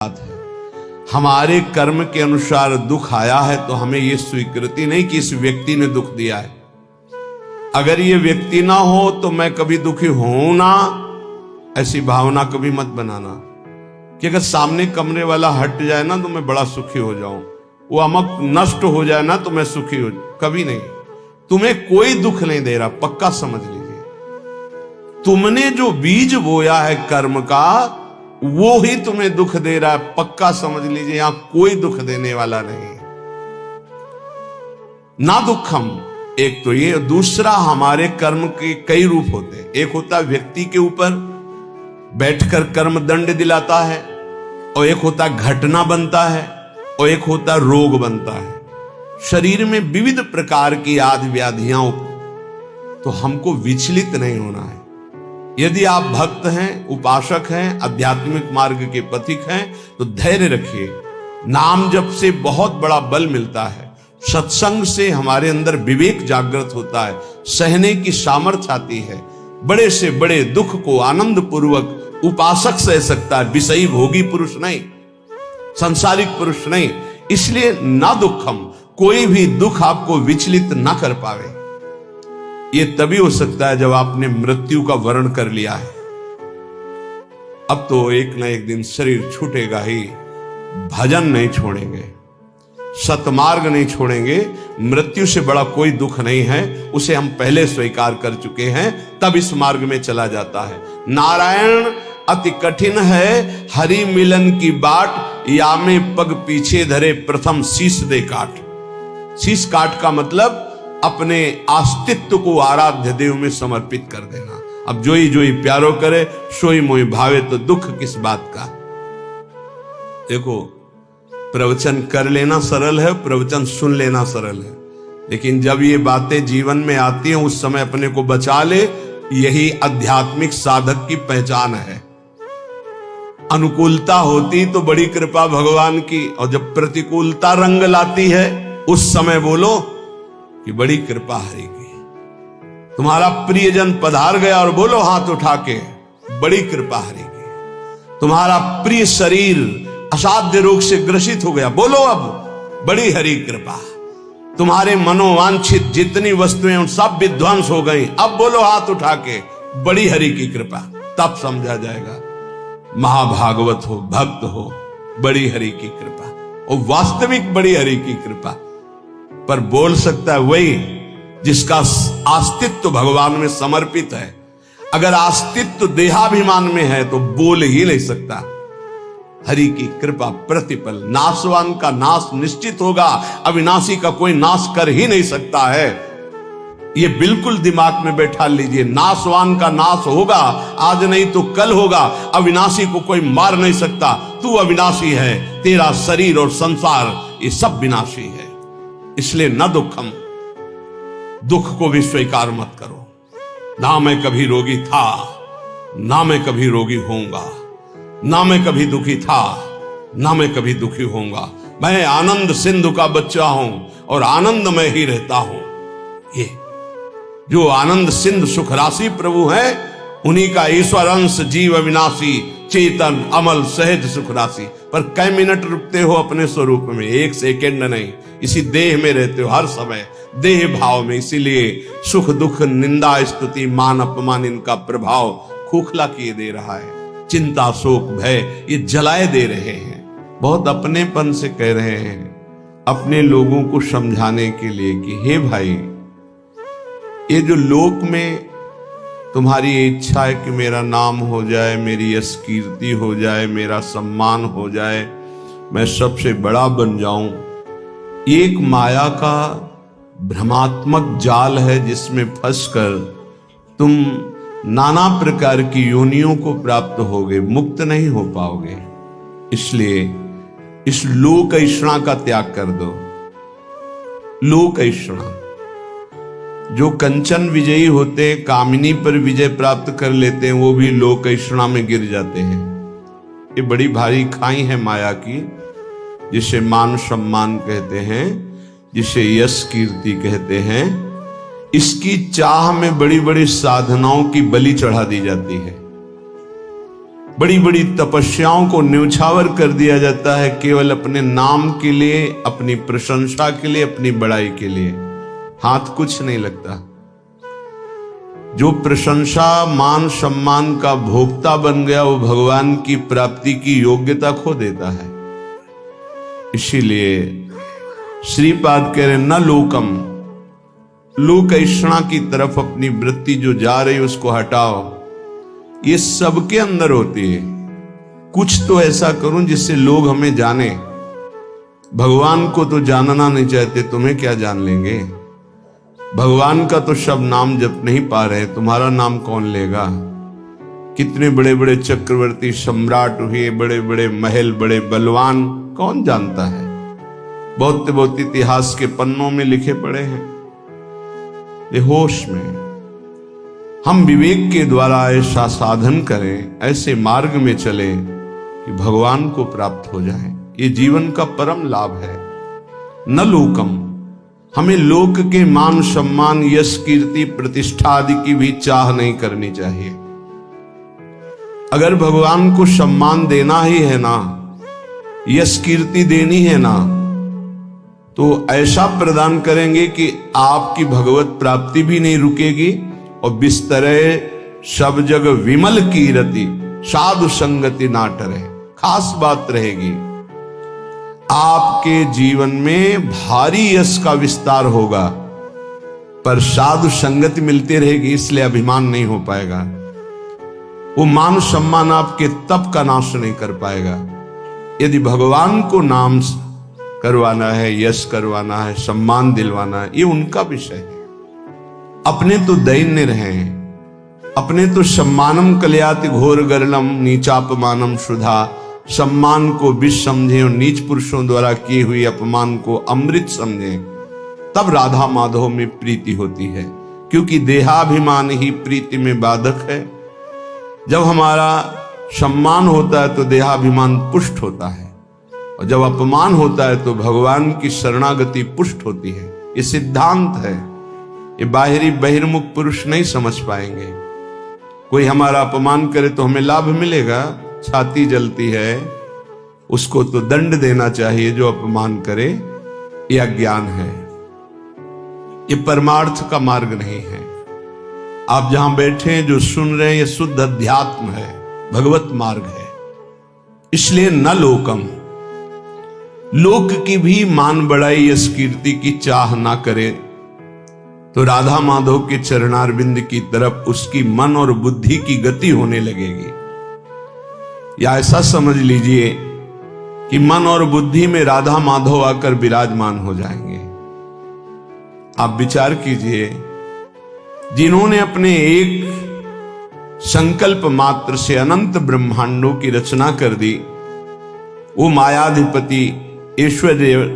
बात है। हमारे कर्म के अनुसार दुख आया है तो हमें यह स्वीकृति नहीं कि इस व्यक्ति ने दुख दिया है। अगर ये व्यक्ति ना हो तो मैं कभी दुखी हूं ना, ऐसी भावना कभी मत बनाना कि अगर सामने कमरे वाला हट जाए ना तो मैं बड़ा सुखी हो जाऊं, वो अमक नष्ट हो जाए ना तो मैं सुखी हो जाऊं। कभी नहीं। तुम्हें कोई दुख नहीं दे रहा, पक्का समझ लीजिए। तुमने जो बीज बोया है कर्म का वो ही तुम्हें दुख दे रहा है, पक्का समझ लीजिए। यहां कोई दुख देने वाला नहीं ना दुखम। एक तो ये, दूसरा हमारे कर्म के कई रूप होते हैं। एक होता है व्यक्ति के ऊपर बैठकर कर्म दंड दिलाता है, और एक होता है घटना बनता है, और एक होता है रोग बनता है। शरीर में विविध प्रकार की आदि व्याधियां, तो हमको विचलित नहीं होना है। यदि आप भक्त हैं, उपासक हैं, आध्यात्मिक मार्ग के पथिक हैं तो धैर्य रखिए। नाम जप से बहुत बड़ा बल मिलता है। सत्संग से हमारे अंदर विवेक जागृत होता है, सहने की सामर्थ्य आती है। बड़े से बड़े दुख को आनंद पूर्वक उपासक सह सकता है, विषयी भोगी पुरुष नहीं, संसारिक पुरुष नहीं। इसलिए ना दुखम, कोई भी दुख आपको विचलित ना कर पावे। ये तभी हो सकता है जब आपने मृत्यु का वर्ण कर लिया है। अब तो एक ना एक दिन शरीर छूटेगा ही। भजन नहीं छोड़ेंगे, सतमार्ग नहीं छोड़ेंगे। मृत्यु से बड़ा कोई दुख नहीं है, उसे हम पहले स्वीकार कर चुके हैं, तब इस मार्ग में चला जाता है। नारायण अति कठिन है, हरि मिलन की बाट, या में पग पीछे धरे प्रथम शीश दे काट। शीश काट का मतलब अपने अस्तित्व को आराध्य देव में समर्पित कर देना। अब जोई जोई प्यारो करे, सोई मोई भावे, तो दुख किस बात का। देखो, प्रवचन कर लेना सरल है, प्रवचन सुन लेना सरल है, लेकिन जब ये बातें जीवन में आती हैं उस समय अपने को बचा ले। यही आध्यात्मिक साधक की पहचान है। अनुकूलता होती तो बड़ी कृपा भगवान की, और जब प्रतिकूलता रंग लाती है उस समय बोलो कि बड़ी कृपा हरि की। तुम्हारा प्रियजन पधार गया और बोलो हाथ उठा के, बड़ी कृपा हरि की। तुम्हारा प्रिय शरीर असाध्य रोग से ग्रसित हो गया, बोलो अब बड़ी हरि कृपा। तुम्हारे मनोवांछित जितनी वस्तुएं उन सब विध्वंस हो गई, अब बोलो हाथ उठा के, बड़ी हरि की कृपा। तब समझा जाएगा महाभागवत हो, भक्त हो, बड़ी हरि की कृपा, और वास्तविक बड़ी हरि की कृपा। पर बोल सकता है वही जिसका अस्तित्व भगवान में समर्पित है। अगर अस्तित्व देहाभिमान में है तो बोल ही नहीं सकता। हरि की कृपा प्रतिपल। नाशवान का नाश निश्चित होगा, अविनाशी का कोई नाश कर ही नहीं सकता है। ये बिल्कुल दिमाग में बैठा लीजिए। नाशवान का नाश होगा, आज नहीं तो कल होगा। अविनाशी को कोई मार नहीं सकता। तू अविनाशी है, तेरा शरीर और संसार ये सब विनाशी है। इसलिए न दुखम, दुख को भी स्वीकार मत करो। ना मैं कभी रोगी था, ना मैं कभी रोगी होऊंगा, ना मैं कभी दुखी था, ना मैं कभी दुखी होऊंगा। मैं आनंद सिंधु का बच्चा हूं और आनंद में ही रहता हूं। ये जो आनंद सिंधु सुख राशि प्रभु है, उन्हीं का ईश्वर अंश जीव अविनाशी चेतन अमल सहज सुख राशि। पर कई मिनट रुकते हो अपने स्वरूप में, एक सेकंड नहीं। इसी देह में रहते हो हर समय, देह भाव में। इसीलिए सुख दुख निंदा स्तुति मान अपमान इनका प्रभाव खोखला किए दे रहा है। चिंता शोक भय ये जलाए दे रहे हैं। बहुत अपनेपन से कह रहे हैं अपने लोगों को समझाने के लिए कि हे भाई, ये जो लोक में तुम्हारी इच्छा है कि मेरा नाम हो जाए, मेरी यश कीर्ति हो जाए, मेरा सम्मान हो जाए, मैं सबसे बड़ा बन जाऊं, एक माया का भ्रमात्मक जाल है जिसमें फंसकर तुम नाना प्रकार की योनियों को प्राप्त होगे, मुक्त नहीं हो पाओगे। इसलिए इस लोक ऐषणा का त्याग कर दो। लोक ऐषणा, जो कंचन विजयी होते हैं, कामिनी पर विजय प्राप्त कर लेते हैं, वो भी लोक ऐषणा में गिर जाते हैं। ये बड़ी भारी खाई है माया की, जिसे मान सम्मान कहते हैं, जिसे यश कीर्ति कहते हैं। इसकी चाह में बड़ी बड़ी साधनाओं की बलि चढ़ा दी जाती है। बड़ी बड़ी तपस्याओं को न्यौछावर कर दिया जाता है केवल अपने नाम के लिए, अपनी प्रशंसा के लिए, अपनी बड़ाई के लिए। हाथ कुछ नहीं लगता। जो प्रशंसा मान सम्मान का भोक्ता बन गया वो भगवान की प्राप्ति की योग्यता खो देता है। इसीलिए श्रीपाद कह रहे न लोकम, लोक ऐषणा की तरफ अपनी वृत्ति जो जा रही उसको हटाओ। ये सबके अंदर होती है। कुछ तो ऐसा करूं जिससे लोग हमें जाने। भगवान को तो जानना नहीं चाहते, तुम्हें क्या जान लेंगे। भगवान का तो शब्द नाम जप नहीं पा रहे, तुम्हारा नाम कौन लेगा। कितने बड़े बड़े चक्रवर्ती सम्राट हुए, बड़े बड़े महल, बड़े बलवान, कौन जानता है। बहुत बहुत इतिहास के पन्नों में लिखे पड़े हैं। ये होश में हम विवेक के द्वारा ऐसा साधन करें, ऐसे मार्ग में चले कि भगवान को प्राप्त हो जाए। ये जीवन का परम लाभ है। न लोकम, हमें लोक के मान सम्मान, यश, कीर्ति, प्रतिष्ठा आदि की भी चाह नहीं करनी चाहिए। अगर भगवान को सम्मान देना ही है ना, यश कीर्ति देनी है ना, तो ऐसा प्रदान करेंगे कि आपकी भगवत प्राप्ति भी नहीं रुकेगी और बिस्तरे सब जग विमल कीरति, साधु संगति ना टरे। खास बात रहेगी, आपके जीवन में भारी यश का विस्तार होगा पर साधु संगति मिलती रहेगी, इसलिए अभिमान नहीं हो पाएगा। वो मान सम्मान आपके तप का नाश नहीं कर पाएगा। यदि भगवान को नाम करवाना है, यश करवाना है, सम्मान दिलवाना है, ये उनका विषय है। अपने तो दैन्य रहे, अपने तो सम्मानम कल्याति घोर गरलम नीचापमानम शुधा, सम्मान को विष समझे और नीच पुरुषों द्वारा किए हुए अपमान को अमृत समझे, तब राधा माधव में प्रीति होती है। क्योंकि देहाभिमान ही प्रीति में बाधक है। जब हमारा सम्मान होता है तो देहाभिमान पुष्ट होता है, और जब अपमान होता है तो भगवान की शरणागति पुष्ट होती है। ये सिद्धांत है, ये बाहरी बहिर्मुख पुरुष नहीं समझ पाएंगे। कोई हमारा अपमान करे तो हमें लाभ मिलेगा, छाती जलती है, उसको तो दंड देना चाहिए जो अपमान करे। यह अज्ञान है, ये परमार्थ का मार्ग नहीं है। आप जहां बैठे हैं, जो सुन रहे हैं, ये शुद्ध अध्यात्म है, भगवत मार्ग है। इसलिए न लोकम, लोक की भी मान बढ़ाई, यश कीर्ति की चाह ना करे तो राधा माधव के चरणारविंद की तरफ उसकी मन और बुद्धि की गति होने लगेगी। या ऐसा समझ लीजिए कि मन और बुद्धि में राधा माधव आकर विराजमान हो जाएंगे। आप विचार कीजिए, जिन्होंने अपने एक संकल्प मात्र से अनंत ब्रह्मांडों की रचना कर दी, वो मायाधिपति, ऐश्वर्य,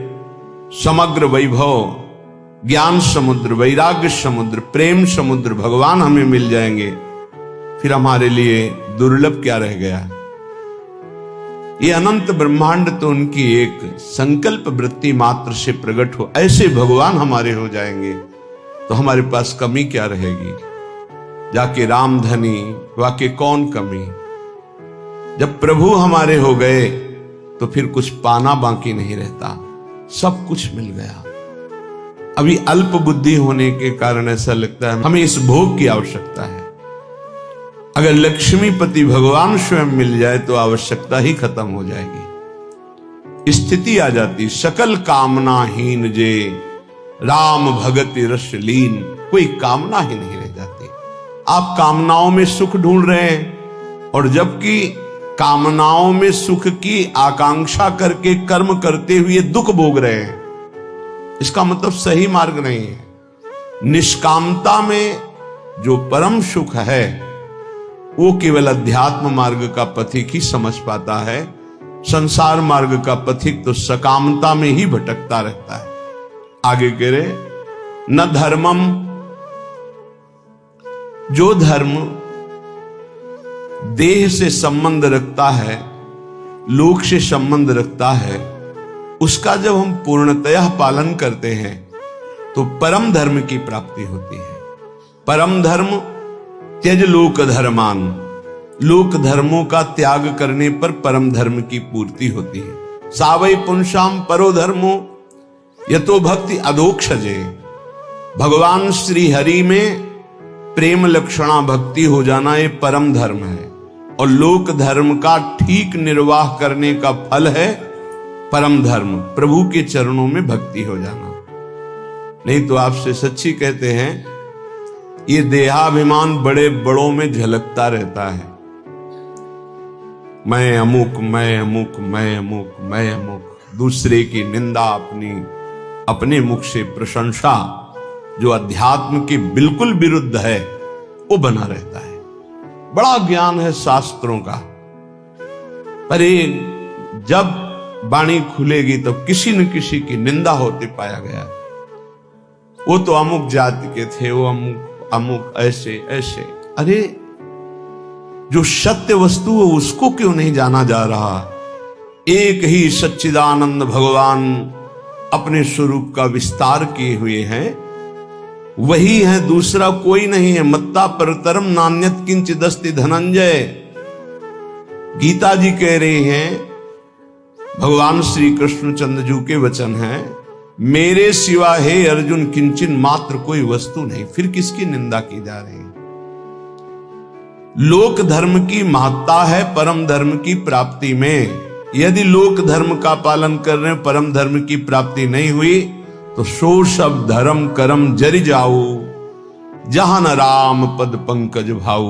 समग्र वैभव, ज्ञान समुद्र, वैराग्य समुद्र, प्रेम समुद्र भगवान हमें मिल जाएंगे, फिर हमारे लिए दुर्लभ क्या रह गया। ये अनंत ब्रह्मांड तो उनकी एक संकल्प वृत्ति मात्र से प्रकट हो, ऐसे भगवान हमारे हो जाएंगे तो हमारे पास कमी क्या रहेगी। जाके रामधनी वाके कौन कमी। जब प्रभु हमारे हो गए तो फिर कुछ पाना बाकी नहीं रहता, सब कुछ मिल गया। अभी अल्प बुद्धि होने के कारण ऐसा लगता है हमें इस भोग की आवश्यकता है। अगर लक्ष्मीपति भगवान स्वयं मिल जाए तो आवश्यकता ही खत्म हो जाएगी। स्थिति आ जाती सकल कामनाहीन जे राम भगति रस लीन, कोई कामना ही नहीं रह जाती। आप कामनाओं में सुख ढूंढ रहे हैं और जबकि कामनाओं में सुख की आकांक्षा करके कर्म करते हुए दुख भोग रहे हैं, इसका मतलब सही मार्ग नहीं है। निष्कामता में जो परम सुख है वो केवल अध्यात्म मार्ग का पथिक ही समझ पाता है। संसार मार्ग का पथिक तो सकामता में ही भटकता रहता है। आगे कह रहे, न धर्मम, जो धर्म देह से संबंध रखता है, लोक से संबंध रखता है, उसका जब हम पूर्णतया पालन करते हैं तो परम धर्म की प्राप्ति होती है। परम धर्म त्यज लोक धर्मान, लोक धर्मों का त्याग करने पर परम धर्म की पूर्ति होती है। सावई पुंसाम परो धर्मो यतो भक्ति अधोक्षजे। भगवान श्री हरि में प्रेम लक्षणा भक्ति हो जाना ये परम धर्म है, और लोक धर्म का ठीक निर्वाह करने का फल है परम धर्म, प्रभु के चरणों में भक्ति हो जाना। नहीं तो आपसे सच्ची कहते हैं, ये देहाभिमान बड़े बड़ों में झलकता रहता है। मैं अमुक, मैं अमुक, मैं अमुक, मैं अमुक, दूसरे की निंदा, अपने मुख से प्रशंसा, जो अध्यात्म के बिल्कुल विरुद्ध है, वो बना रहता है। बड़ा ज्ञान है शास्त्रों का, पर जब वाणी खुलेगी तो किसी न किसी की निंदा होते पाया गया। वो तो अमुक जाति के थे, वो अमुक अमुक ऐसे ऐसे। अरे जो सत्य वस्तु है उसको क्यों नहीं जाना जा रहा? एक ही सच्चिदानंद भगवान अपने स्वरूप का विस्तार किए हुए हैं, वही है, दूसरा कोई नहीं है। मत्ता परतरम नान्यत किंचित् अस्ति धनंजय। गीता जी कह रहे हैं, भगवान श्री कृष्णचंद्र जी के वचन हैं, मेरे सिवा हे अर्जुन किंचन मात्र कोई वस्तु नहीं। फिर किसकी निंदा की जा रही है? लोक धर्म की महत्ता है परम धर्म की प्राप्ति में। यदि लोक धर्म का पालन कर रहे हैं, परम धर्म की प्राप्ति नहीं हुई, तो सो सब धर्म करम जरि जाऊ, जहां न राम पद पंकज भाऊ।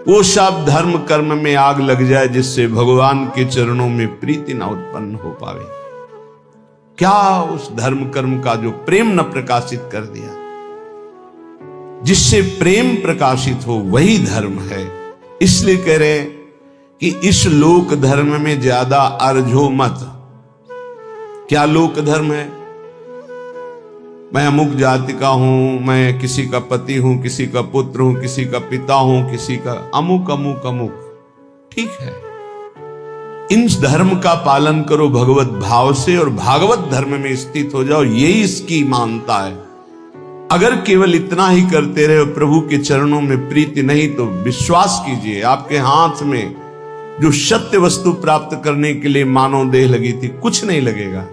वो सब धर्म कर्म में आग लग जाए जिससे भगवान के चरणों में प्रीति न उत्पन्न हो पावे। क्या उस धर्म कर्म का जो प्रेम न प्रकाशित कर दिया? जिससे प्रेम प्रकाशित हो वही धर्म है। इसलिए कह रहे कि इस लोक धर्म में ज्यादा अर्झो मत। क्या लोक धर्म है? मैं अमुक जाति का हूं, मैं किसी का पति हूं, किसी का पुत्र हूं, किसी का पिता हूं, किसी का अमुक अमुक अमुक। ठीक है, इन धर्म का पालन करो भगवत भाव से और भागवत धर्म में स्थित हो जाओ, यही इसकी मानता है। अगर केवल इतना ही करते रहे, प्रभु के चरणों में प्रीति नहीं, तो विश्वास कीजिए आपके हाथ में जो सत्य वस्तु प्राप्त करने के लिए मानव देह लगी थी, कुछ नहीं लगेगा।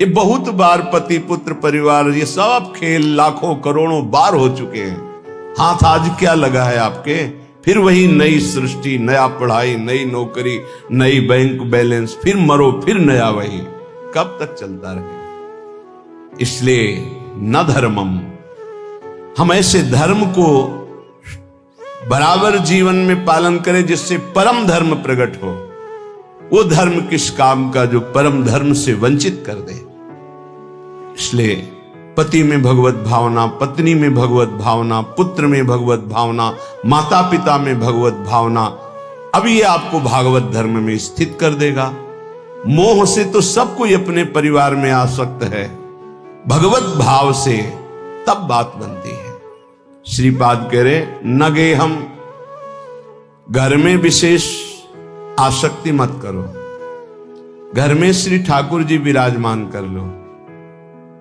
ये बहुत बार पति पुत्र परिवार ये सब खेल लाखों करोड़ों बार हो चुके हैं। हाथ आज क्या लगा है आपके? फिर वही नई सृष्टि, नया पढ़ाई, नई नौकरी, नई बैंक बैलेंस, फिर मरो फिर नया वही। कब तक चलता रहेगा? इसलिए न धर्मम, हम ऐसे धर्म को बराबर जीवन में पालन करें जिससे परम धर्म प्रकट हो। वो धर्म किस काम का जो परम धर्म से वंचित कर दे। इसलिए पति में भगवत भावना, पत्नी में भगवत भावना, पुत्र में भगवत भावना, माता पिता में भगवत भावना, अब ये आपको भागवत धर्म में स्थित कर देगा। मोह से तो सब कोई अपने परिवार में आसक्त है, भगवत भाव से तब बात बनती है। श्रीपाद कह रहे, न गे हम, घर में विशेष आसक्ति मत करो। घर में श्री ठाकुर जी विराजमान कर लो,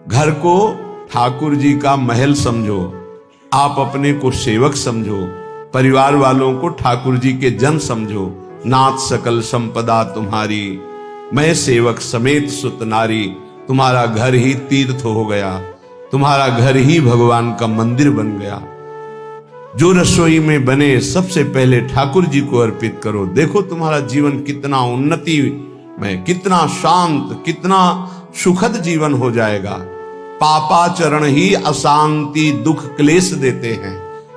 घर को ठाकुर जी का महल समझो, आप अपने को सेवक समझो, परिवार वालों को ठाकुर जी के जन समझो। नाथ सकल संपदा तुम्हारी, मैं सेवक समेत सुत नारी। तुम्हारा घर ही तीर्थ हो गया, तुम्हारा घर ही भगवान का मंदिर बन गया। जो रसोई में बने सबसे पहले ठाकुर जी को अर्पित करो। देखो तुम्हारा जीवन कितना उन्नति में, कितना शांत, कितना सुखद जीवन हो जाएगा। पापाचरण ही अशांति दुख क्लेश देते हैं,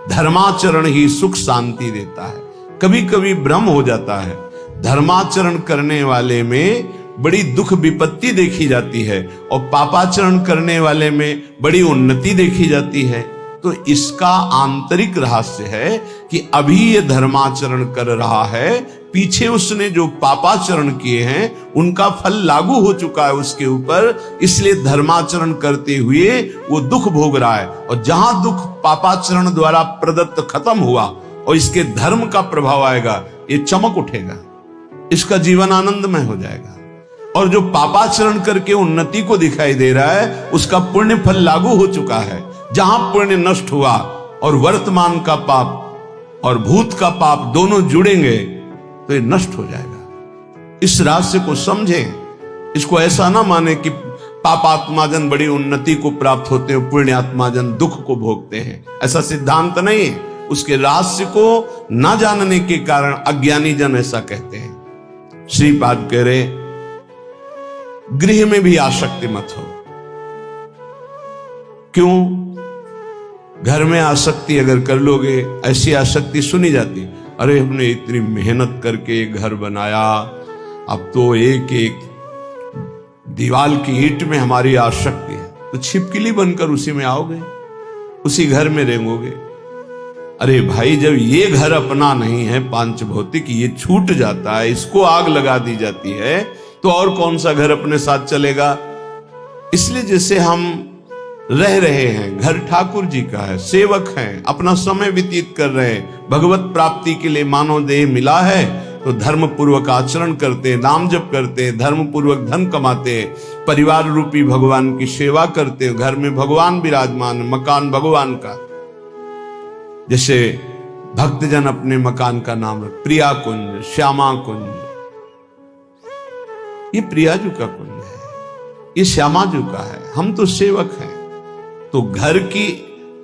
धर्माचरण ही सुख शांति देता है। कभी कभी भ्रम हो जाता है, धर्माचरण करने वाले में बड़ी दुख विपत्ति देखी जाती है और पापाचरण करने वाले में बड़ी उन्नति देखी जाती है। तो इसका आंतरिक रहस्य है कि अभी ये धर्माचरण कर रहा है, पीछे उसने जो पापाचरण किए हैं उनका फल लागू हो चुका है उसके ऊपर, इसलिए धर्माचरण करते हुए वो दुख भोग रहा है। और जहां दुख पापाचरण द्वारा प्रदत्त खत्म हुआ और इसके धर्म का प्रभाव आएगा, ये चमक उठेगा, इसका जीवन आनंदमय हो जाएगा। और जो पापाचरण करके उन्नति को दिखाई दे रहा है, उसका पुण्य फल लागू हो चुका है। जहां पुण्य नष्ट हुआ और वर्तमान का पाप और भूत का पाप दोनों जुड़ेंगे तो ये नष्ट हो जाएगा। इस रहस्य को समझें। इसको ऐसा ना माने कि पापात्माजन बड़ी उन्नति को प्राप्त होते हैं, पुण्यात्माजन दुख को भोगते हैं। ऐसा सिद्धांत नहीं है। उसके रहस्य को ना जानने के कारण अज्ञानी जन ऐसा कहते हैं। श्रीपाद कह रहे गृह में भी आसक्ति मत हो। क्यों? घर में आसक्ति अगर कर लोगे, ऐसी आसक्ति सुनी जाती, अरे हमने इतनी मेहनत करके घर बनाया, अब तो एक एक दीवाल की ईंट में हमारी आसक्ति है, तो छिपकली बनकर उसी में आओगे, उसी घर में रहेंगे। अरे भाई, जब ये घर अपना नहीं है, पांच भौतिक, ये छूट जाता है, इसको आग लगा दी जाती है, तो और कौन सा घर अपने साथ चलेगा? इसलिए जैसे हम रह रहे हैं, घर ठाकुर जी का है, सेवक हैं, अपना समय व्यतीत कर रहे हैं, भगवत प्राप्ति के लिए मानव देह मिला है तो धर्म पूर्वक आचरण करते, नाम जप करते, धर्म पूर्वक धन कमाते, परिवार रूपी भगवान की सेवा करते, घर में भगवान विराजमान, मकान भगवान का। जैसे भक्तजन अपने मकान का नाम है प्रिया कुंज, श्यामा कुंज। ये प्रिया जी का कुंज है, ये श्यामा जी का है, हम तो सेवक हैं। तो घर की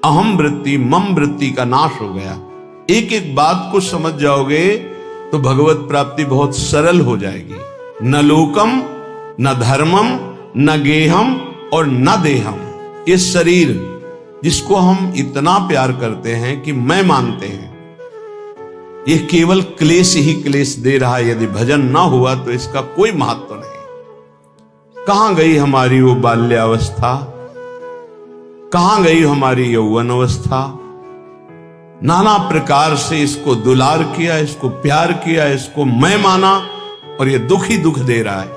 अहम वृत्ति, मम वृत्ति का नाश हो गया। एक एक बात को समझ जाओगे तो भगवत प्राप्ति बहुत सरल हो जाएगी। न लोकम, न धर्मम, न गेहम और न देहम। ये शरीर जिसको हम इतना प्यार करते हैं कि मैं मानते हैं, ये केवल क्लेश ही क्लेश दे रहा है। यदि भजन ना हुआ तो इसका कोई महत्व नहीं। कहां गई हमारी वो बाल्यावस्था, कहां गई हमारी यौवन अवस्था? नाना प्रकार से इसको दुलार किया, इसको प्यार किया, इसको मैं माना, और ये दुख ही दुख दे रहा है,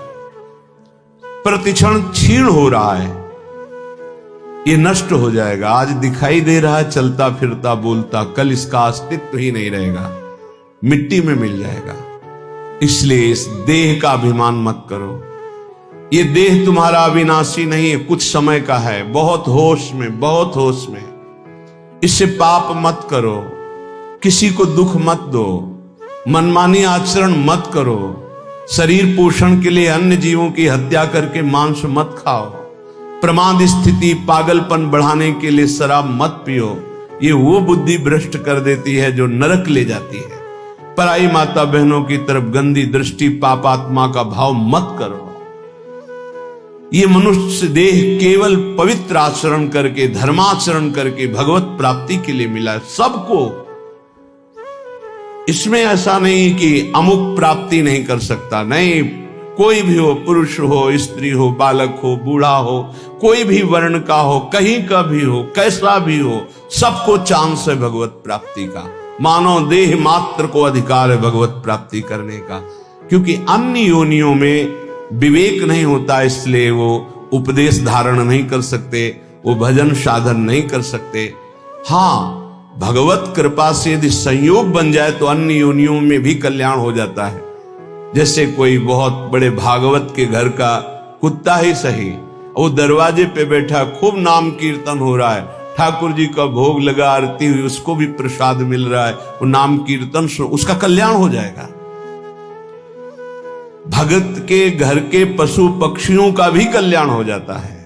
प्रतिक्षण क्षीण हो रहा है। ये नष्ट हो जाएगा। आज दिखाई दे रहा है चलता फिरता बोलता, कल इसका अस्तित्व ही नहीं रहेगा, मिट्टी में मिल जाएगा। इसलिए इस देह का अभिमान मत करो। ये देह तुम्हारा अविनाशी नहीं है, कुछ समय का है। बहुत होश में, बहुत होश में। इससे पाप मत करो, किसी को दुख मत दो, मनमानी आचरण मत करो, शरीर पोषण के लिए अन्य जीवों की हत्या करके मांस मत खाओ, प्रमाद स्थिति, पागलपन बढ़ाने के लिए शराब मत पियो। ये वो बुद्धि भ्रष्ट कर देती है जो नरक ले जाती है। पराई माता बहनों की तरफ गंदी दृष्टि, पापात्मा का भाव मत करो। ये मनुष्य देह केवल पवित्र आचरण करके, धर्माचरण करके भगवत प्राप्ति के लिए मिला है सबको। इसमें ऐसा नहीं कि अमुक प्राप्ति नहीं कर सकता, नहीं। कोई भी हो, पुरुष हो, स्त्री हो, बालक हो, बूढ़ा हो, कोई भी वर्ण का हो, कहीं का भी हो, कैसा भी हो, सबको चांस है भगवत प्राप्ति का। मानव देह मात्र को अधिकार है भगवत प्राप्ति करने का, क्योंकि अन्य योनियों में विवेक नहीं होता, इसलिए वो उपदेश धारण नहीं कर सकते, वो भजन साधन नहीं कर सकते। हाँ, भगवत कृपा से यदि संयोग बन जाए तो अन्य योनियों में भी कल्याण हो जाता है। जैसे कोई बहुत बड़े भागवत के घर का कुत्ता ही सही, वो दरवाजे पे बैठा, खूब नाम कीर्तन हो रहा है, ठाकुर जी का भोग लगा, आरती हुई, उसको भी प्रसाद मिल रहा है, वो नाम कीर्तन से उसका कल्याण हो जाएगा। भगत के घर के पशु पक्षियों का भी कल्याण हो जाता है।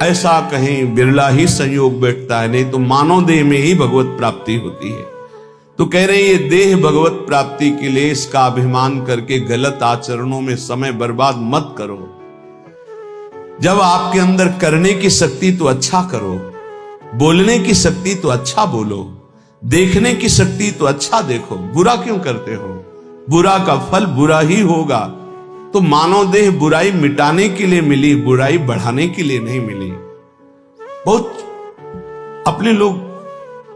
ऐसा कहीं बिरला ही संयोग बैठता है, नहीं तो मानव देह में ही भगवत प्राप्ति होती है। तो कह रहे हैं ये देह भगवत प्राप्ति के लिए इसका अभिमान करके गलत आचरणों में समय बर्बाद मत करो। जब आपके अंदर करने की शक्ति तो अच्छा करो, बोलने की शक्ति तो अच्छा बोलो, देखने की शक्ति तो अच्छा देखो। बुरा क्यों करते हो? बुरा का फल बुरा ही होगा। तो मानव देह बुराई मिटाने के लिए मिली, बुराई बढ़ाने के लिए नहीं मिली। बहुत अपने लोग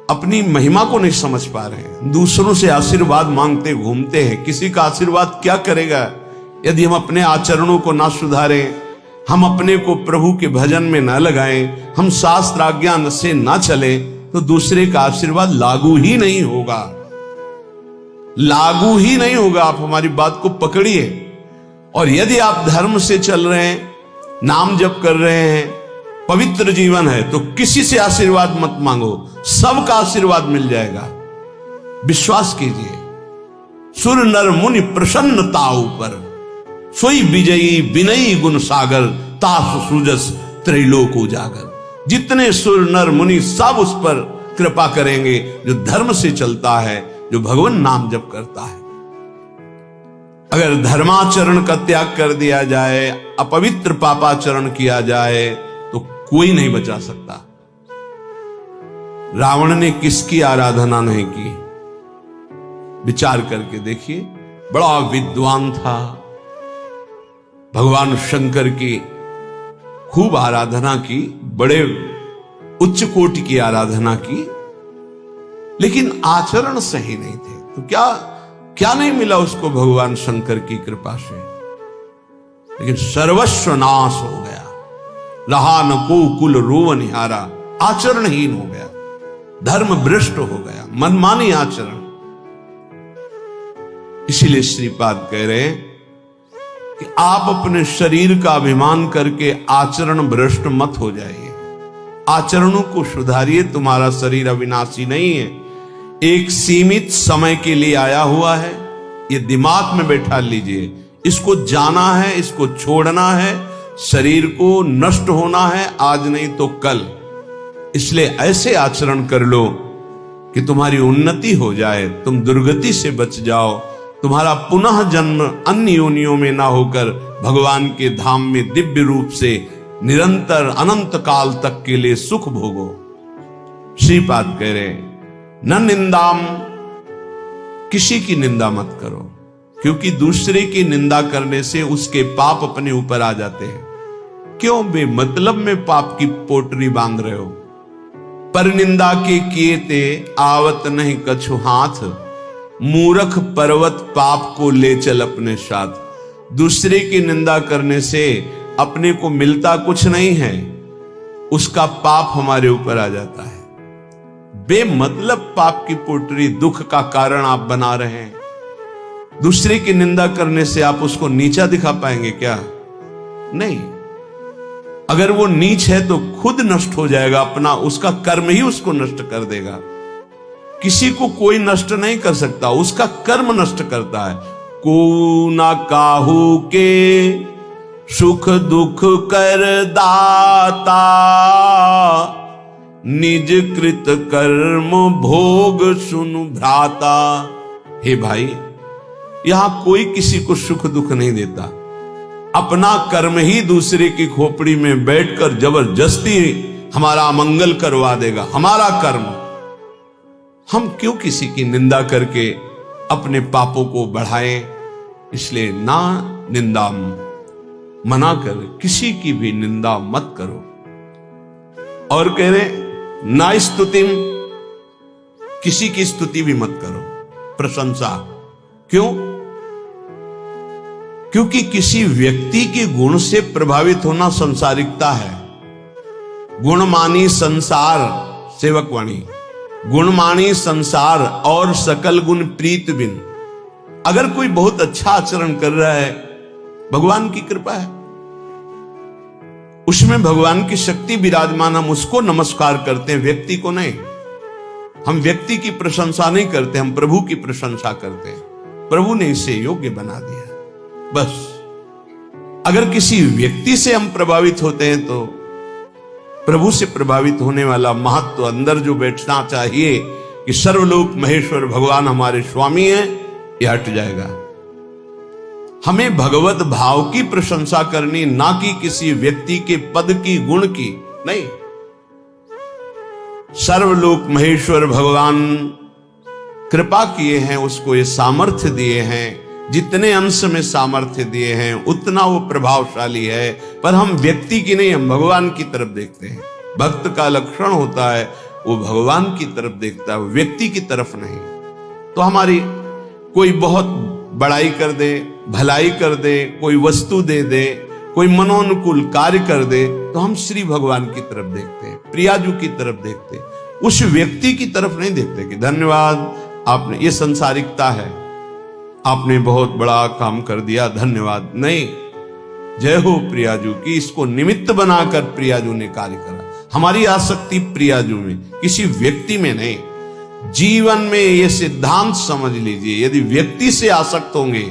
अपनी महिमा को नहीं समझ पा रहे हैं, दूसरों से आशीर्वाद मांगते घूमते हैं। किसी का आशीर्वाद क्या करेगा यदि हम अपने आचरणों को ना सुधारें, हम अपने को प्रभु के भजन में ना लगाएं, हम शास्त्र आज्ञा से ना चले, तो दूसरे का आशीर्वाद लागू ही नहीं होगा, लागू ही नहीं होगा। आप हमारी बात को पकड़िए। और यदि आप धर्म से चल रहे हैं, नाम जप कर रहे हैं, पवित्र जीवन है, तो किसी से आशीर्वाद मत मांगो, सबका आशीर्वाद मिल जाएगा। विश्वास कीजिए, सुर नर मुनि प्रसन्नता ऊपर, सोई विजयी विनयी गुण सागर, तास सुजस त्रैलोक उजागर। जितने सुर नर मुनि सब उस पर कृपा करेंगे जो धर्म से चलता है, जो भगवान नाम जप करता है। अगर धर्माचरण का त्याग कर दिया जाए, अपवित्र पापाचरण किया जाए, तो कोई नहीं बचा सकता। रावण ने किसकी आराधना नहीं की? विचार करके देखिए, बड़ा विद्वान था, भगवान शंकर की खूब आराधना की, बड़े उच्च कोटि की आराधना की, लेकिन आचरण सही नहीं थे। तो क्या नहीं मिला उसको भगवान शंकर की कृपा से? लेकिन सर्वस्व नाश हो गया, रहा न को कुल रोव निहारा, आचरणहीन हो गया, धर्म भ्रष्ट हो गया, मनमानी आचरण। इसीलिए श्रीपाद कह रहे हैं कि आप अपने शरीर का अभिमान करके आचरण भ्रष्ट मत हो जाइए, आचरणों को सुधारिए। तुम्हारा शरीर अविनाशी नहीं है, एक सीमित समय के लिए आया हुआ है, ये दिमाग में बैठा लीजिए। इसको जाना है, इसको छोड़ना है, शरीर को नष्ट होना है, आज नहीं तो कल। इसलिए ऐसे आचरण कर लो कि तुम्हारी उन्नति हो जाए, तुम दुर्गति से बच जाओ, तुम्हारा पुनः जन्म अन्य योनियों में ना होकर भगवान के धाम में दिव्य रूप से निरंतर अनंत काल तक के लिए सुख भोगो। श्रीपाद कह रहे, न निंदाम, किसी की निंदा मत करो, क्योंकि दूसरे की निंदा करने से उसके पाप अपने ऊपर आ जाते हैं। क्यों बेमतलब में पाप की पोटरी बांध रहे हो? पर निंदा के किए ते आवत नहीं कछु हाथ, मूर्ख पर्वत पाप को ले चल अपने साथ। दूसरे की निंदा करने से अपने को मिलता कुछ नहीं है, उसका पाप हमारे ऊपर आ जाता है। बेमतलब पाप की पोटरी, दुख का कारण आप बना रहे हैं। दूसरे की निंदा करने से आप उसको नीचा दिखा पाएंगे क्या? नहीं। अगर वो नीच है तो खुद नष्ट हो जाएगा, अपना उसका कर्म ही उसको नष्ट कर देगा। किसी को कोई नष्ट नहीं कर सकता, उसका कर्म नष्ट करता है। को ना काहू के सुख दुख कर दाता, निज कृत कर्म भोग सुनु भ्राता। हे भाई, यहां कोई किसी को सुख दुख नहीं देता, अपना कर्म ही दूसरे की खोपड़ी में बैठकर जबरदस्ती हमारा अमंगल करवा देगा। हमारा कर्म, हम क्यों किसी की निंदा करके अपने पापों को बढ़ाएं? इसलिए ना निंदा, मना कर, किसी की भी निंदा मत करो। और कह रहे ना स्तुतिम, किसी की स्तुति भी मत करो, प्रशंसा। क्यों? क्योंकि किसी व्यक्ति के गुण से प्रभावित होना संसारिकता है। गुणमानी संसार, सेवकवाणी, गुणमानी संसार और सकल गुण प्रीत बिन। अगर कोई बहुत अच्छा आचरण कर रहा है, भगवान की कृपा है, उसमें भगवान की शक्ति विराजमान, हम उसको नमस्कार करते हैं, व्यक्ति को नहीं। हम व्यक्ति की प्रशंसा नहीं करते, हम प्रभु की प्रशंसा करते हैं। प्रभु ने इसे योग्य बना दिया, बस। अगर किसी व्यक्ति से हम प्रभावित होते हैं तो प्रभु से प्रभावित होने वाला महत्व अंदर जो बैठना चाहिए कि सर्वलोक महेश्वर भगवान हमारे स्वामी हैं, यह हट जाएगा। हमें भगवत भाव की प्रशंसा करनी, ना कि किसी व्यक्ति के पद की, गुण की नहीं। सर्वलोक महेश्वर भगवान कृपा किए हैं, उसको ये सामर्थ्य दिए हैं, जितने अंश में सामर्थ्य दिए हैं उतना वो प्रभावशाली है। पर हम व्यक्ति की नहीं, हम भगवान की तरफ देखते हैं। भक्त का लक्षण होता है वो भगवान की तरफ देखता है, व्यक्ति की तरफ नहीं। तो हमारी कोई बहुत बड़ाई कर दे, भलाई कर दे, कोई वस्तु दे दे, कोई मनोनुकूल कार्य कर दे, तो हम श्री भगवान की तरफ देखते हैं, प्रियाजू की तरफ देखते हैं, उस व्यक्ति की तरफ नहीं देखते कि धन्यवाद आपने, ये संसारिकता है, आपने बहुत बड़ा काम कर दिया, धन्यवाद। नहीं, जय हो प्रियाजू की, इसको निमित्त बनाकर प्रियाजू ने कार्य करा। हमारी आसक्ति प्रियाजू में, किसी व्यक्ति में नहीं। जीवन में यह सिद्धांत समझ लीजिए, यदि व्यक्ति से आसक्त होंगे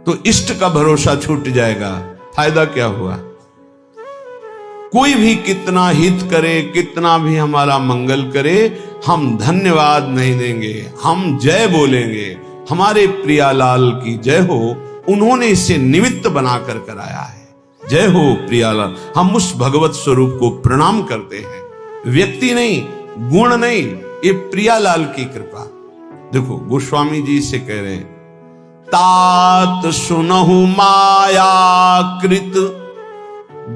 तो इष्ट का भरोसा छूट जाएगा। फायदा क्या हुआ? कोई भी कितना हित करे, कितना भी हमारा मंगल करे, हम धन्यवाद नहीं देंगे, हम जय बोलेंगे, हमारे प्रियालाल की जय हो, उन्होंने इसे निमित्त बनाकर कराया है। जय हो प्रियालाल। हम उस भगवत स्वरूप को प्रणाम करते हैं। व्यक्ति नहीं, गुण नहीं, ये प्रियालाल की कृपा। देखो गोस्वामी जी से कह रहे हैं, तात सुनहु माया कृत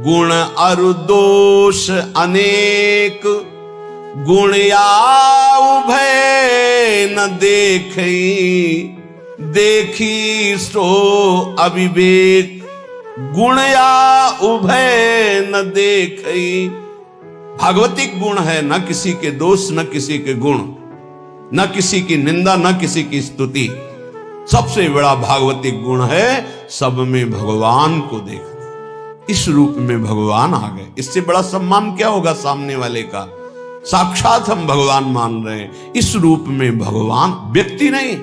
गुण अरु दोष अनेक, गुण या उभय न देखई, देखी सो अविवेक, गुण या उभय न देखई। भागवतिक गुण है, न किसी के दोष न किसी के गुण, न किसी की निंदा न किसी की स्तुति। सबसे बड़ा भागवतिक गुण है सब में भगवान को देखना। इस रूप में भगवान आ गए, इससे बड़ा सम्मान क्या होगा सामने वाले का? साक्षात हम भगवान मान रहे हैं। इस रूप में भगवान, व्यक्ति नहीं,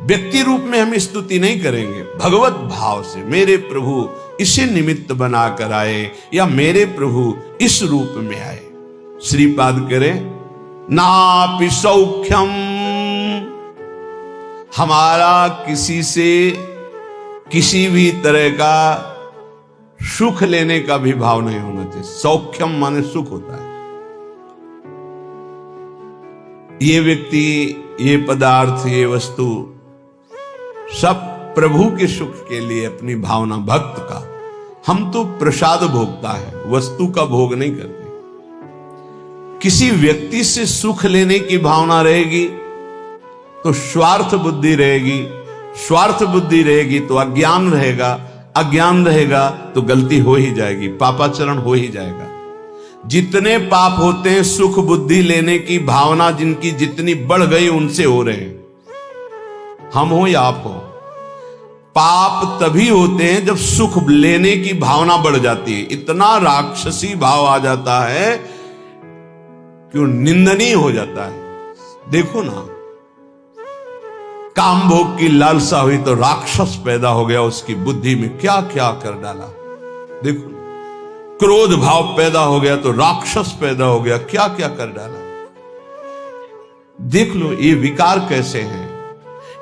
व्यक्ति रूप में हम स्तुति नहीं करेंगे, भगवत भाव से मेरे प्रभु इसे निमित्त बनाकर आए, या मेरे प्रभु इस रूप में आए। श्रीपाद करे, नापि सौख्यम, हमारा किसी से किसी भी तरह का सुख लेने का भी भाव नहीं होना चाहिए। सौख्यम माने सुख होता है। ये व्यक्ति, ये पदार्थ, ये वस्तु सब प्रभु के सुख के लिए अपनी भावना, भक्त का। हम तो प्रसाद भोगता है, वस्तु का भोग नहीं करते। किसी व्यक्ति से सुख लेने की भावना रहेगी तो स्वार्थ बुद्धि रहेगी, स्वार्थ बुद्धि रहेगी तो अज्ञान रहेगा, अज्ञान रहेगा तो गलती हो ही जाएगी, पापाचरण हो ही जाएगा। जितने पाप होते हैं सुख बुद्धि लेने की भावना जिनकी जितनी बढ़ गई उनसे हो रहे हैं, हम हो या आप हो। पाप तभी होते हैं जब सुख लेने की भावना बढ़ जाती है, इतना राक्षसी भाव आ जाता है कि वो निंदनीय हो जाता है। देखो ना, काम भोग की लालसा हुई तो राक्षस पैदा हो गया उसकी बुद्धि में, क्या क्या कर डाला। देखो, क्रोध भाव पैदा हो गया तो राक्षस पैदा हो गया, क्या क्या कर डाला। देख लो ये विकार कैसे हैं।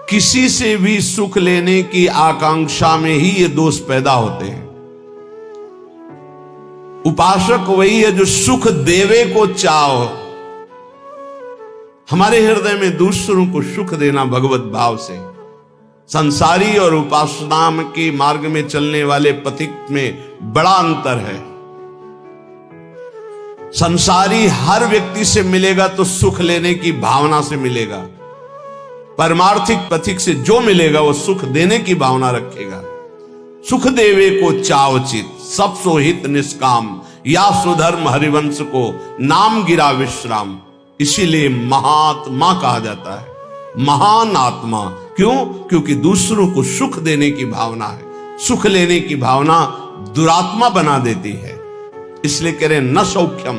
किसी से भी सुख लेने की आकांक्षा में ही ये दोष पैदा होते हैं। उपासक वही है जो सुख देवे को चाहो। हमारे हृदय में दूसरों को सुख देना भगवत भाव से। संसारी और उपासना के मार्ग में चलने वाले पथिक में बड़ा अंतर है। संसारी हर व्यक्ति से मिलेगा तो सुख लेने की भावना से मिलेगा, परमार्थिक पथिक से जो मिलेगा वो सुख देने की भावना रखेगा। सुख देवे को चावचित, सब सोहित निष्काम, या सुधर्म हरिवंश को नाम गिरा विश्राम। इसीलिए महात्मा कहा जाता है, महान आत्मा। क्यों? क्योंकि दूसरों को सुख देने की भावना है। सुख लेने की भावना दुरात्मा बना देती है। इसलिए कह रहे न सौख्यम,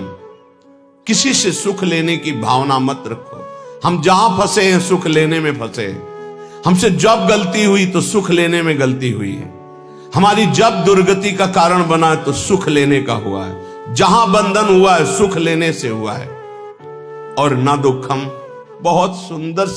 किसी से सुख लेने की भावना मत रखो। हम जहां फंसे हैं सुख लेने में फंसे हैं। हमसे जब गलती हुई तो सुख लेने में गलती हुई है। हमारी जब दुर्गति का कारण बना है तो सुख लेने का हुआ है। जहां बंधन हुआ है सुख लेने से हुआ है। और न दुखम, बहुत सुंदर से